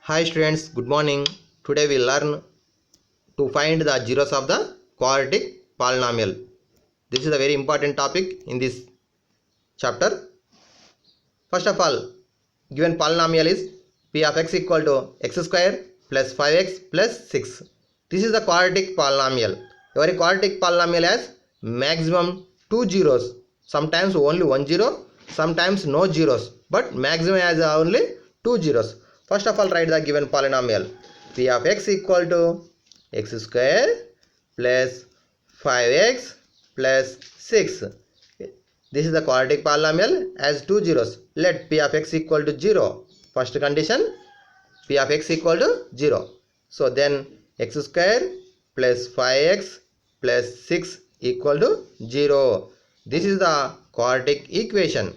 Hi students, good morning. Today we learn to find the zeros of the quadratic polynomial. This is a very important topic in this chapter. First of all, given polynomial is p of x equal to x square plus 5x plus 6. This is the quadratic polynomial. Every quadratic polynomial has maximum 2 zeros. Sometimes only 1 zero, sometimes no zeros, but maximum has only 2 zeros. First of all, write the given polynomial. P of x equal to x square plus 5x plus 6. This is the quadratic polynomial has 2 zeros. Let p of x equal to 0. First condition, p of x equal to 0. So then x square plus 5x plus 6 equal to 0. This is the quadratic equation.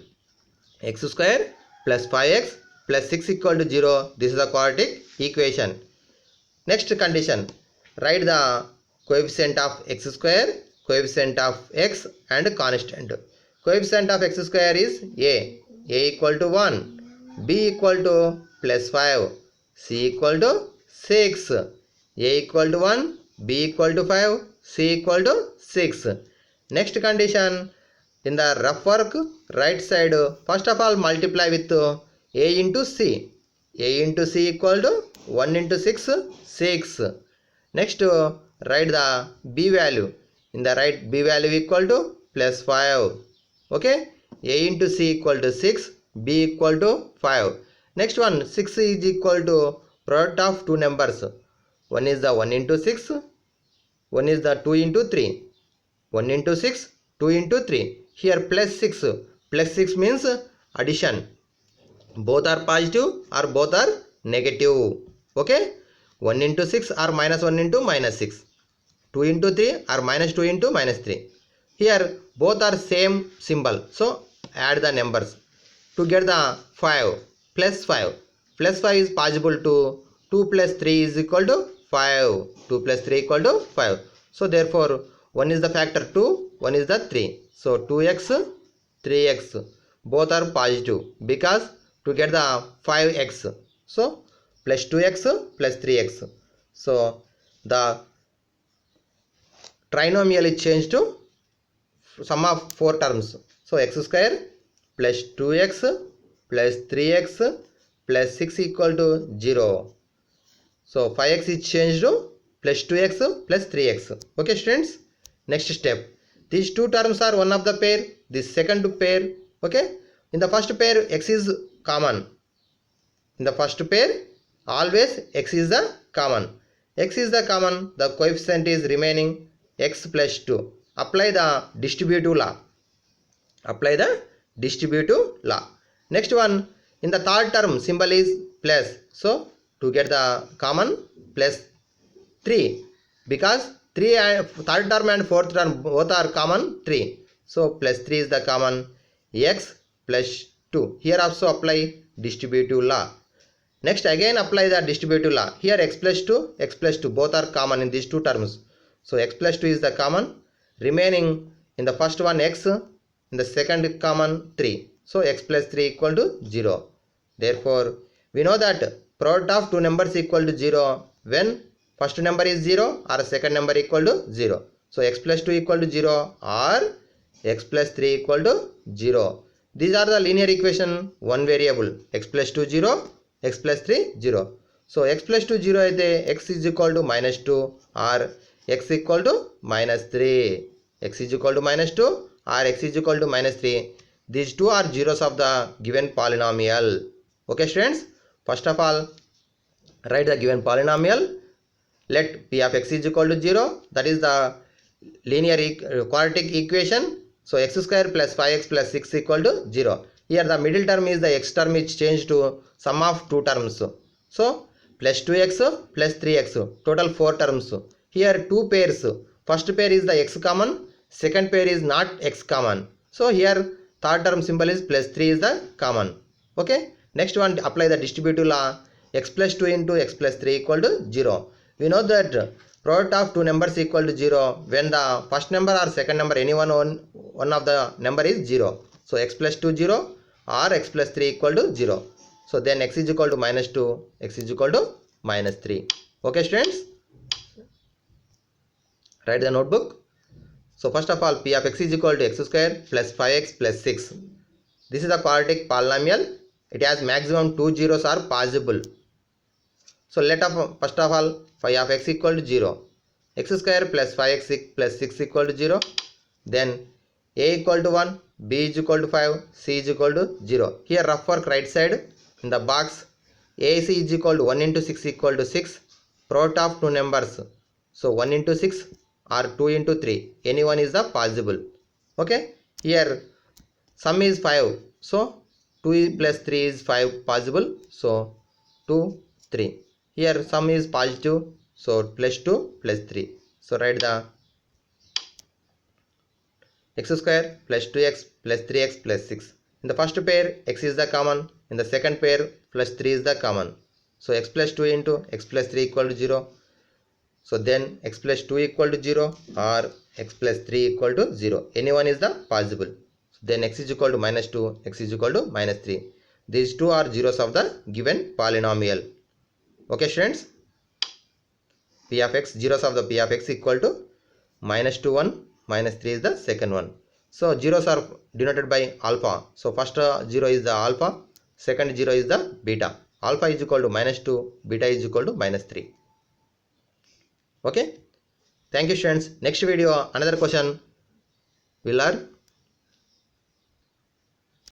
X square plus 5x plus 6 equal to 0. This is the quadratic equation. Next condition, write the coefficient of x square, coefficient of x and constant. Coefficient of x square is a equal to 1, b equal to plus 5, c equal to 6, a equal to 1, b equal to 5, c equal to 6. Next condition, in the rough work, right side, first of all multiply with a into c. A into c equal to 1 into 6, 6. Next, write the b value. In the right, b value equal to plus 5. Okay? A into c equal to 6, b equal to 5. Next one, 6 is equal to product of two numbers. One is the 1 into 6, one is the 2 into 3. 1 into 6, 2 into 3. Here plus 6. Plus 6 means addition. Both are positive or both are negative. Okay? 1 into 6 or minus 1 into minus 6. 2 into 3 or minus 2 into minus 3. Here both are same symbol. So add the numbers. To get the 5 plus 5. Plus 5 is possible to 2 plus 3 is equal to 5. 2 plus 3 equal to 5. So therefore 1 is the factor 2, 1 is the 3. So 2x, 3x. Both are positive because to get the 5x. So plus 2x plus 3x. So the trinomial is changed to sum of 4 terms. So x square plus 2x plus 3x plus 6 equal to 0. So 5x is changed to plus 2x plus 3x. Okay students. Next step. These two terms are one of the pair. This second pair. Okay. In the first pair x is common. In the first pair always x is the common. X is the common. The coefficient is remaining x plus 2. Apply the distributive law. Apply the distributive law. Next one, in the third term symbol is plus. So to get the common, plus 3 because 3 and third term and fourth term both are common 3. So plus 3 is the common, x plus 2. Here also apply distributive law. Next again apply the distributive law. Here x plus 2 both are common in these two terms. So x plus 2 is the common. Remaining in the first one x, in the second common 3. So x plus 3 equal to 0. Therefore we know that product of two numbers equal to 0 when first number is 0 or second number equal to 0. So x plus 2 equal to 0 or x plus 3 equal to 0. These are the linear equation, one variable, x plus 2 0, x plus 3 0. So x plus 2 0 అయితే x is equal to minus 2 or x equal to minus 3. X is equal to minus 2 or x is equal to minus 3. These two are zeros of the given polynomial. Okay students, first of all write the given polynomial. Let p of x is equal to 0. That is the linear quadratic equation. So x square plus 5x plus 6 equal to 0. Here the middle term is the x term is changed to sum of two terms. So plus 2x plus 3x. Total 4 terms. Here two pairs. First pair is the x common. Second pair is not x common. So here third term symbol is plus 3 is the common. Okay. Next one, apply the distributive law. X plus 2 into x plus 3 equal to 0. We know that product of two numbers equal to 0 when the first number or second number any one of the number is 0. So x plus 2 0 or x plus 3 equal to 0. So then x is equal to minus 2, x is equal to minus 3. Okay students, write the notebook. So first of all, p of x is equal to x square plus 5x plus 6. This is a quadratic polynomial. It has maximum 2 zeros are possible. So let of first of all phi of x equal to 0. X square plus 5x plus 6 equal to 0. Then a equal to 1, b is equal to 5, c is equal to 0. Here rough work right side in the box. A c is equal to 1 into 6 equal to 6. Product of two numbers. So 1 into 6 or 2 into 3. Any one is the possible. Okay. Here sum is 5. So 2 plus 3 is 5 possible. So 2, 3. Here sum is positive. So plus 2 plus 3. So write the x square plus 2x plus 3x plus 6. In the first pair x is the common. In the second pair plus 3 is the common. So x plus 2 into x plus 3 equal to 0. So then x plus 2 equal to 0 or x plus 3 equal to 0. Any one is the possible. So then x is equal to minus 2, x is equal to minus 3. These two are zeros of the given polynomial. Okay students. P of x, zeros of the P of x equal to minus 2, 1, minus 3 is the second one. So zeros are denoted by alpha. So first 0 is the alpha, second 0 is the beta. Alpha is equal to minus 2, beta is equal to minus 3. Okay. Thank you students. Next video another question we'll learn.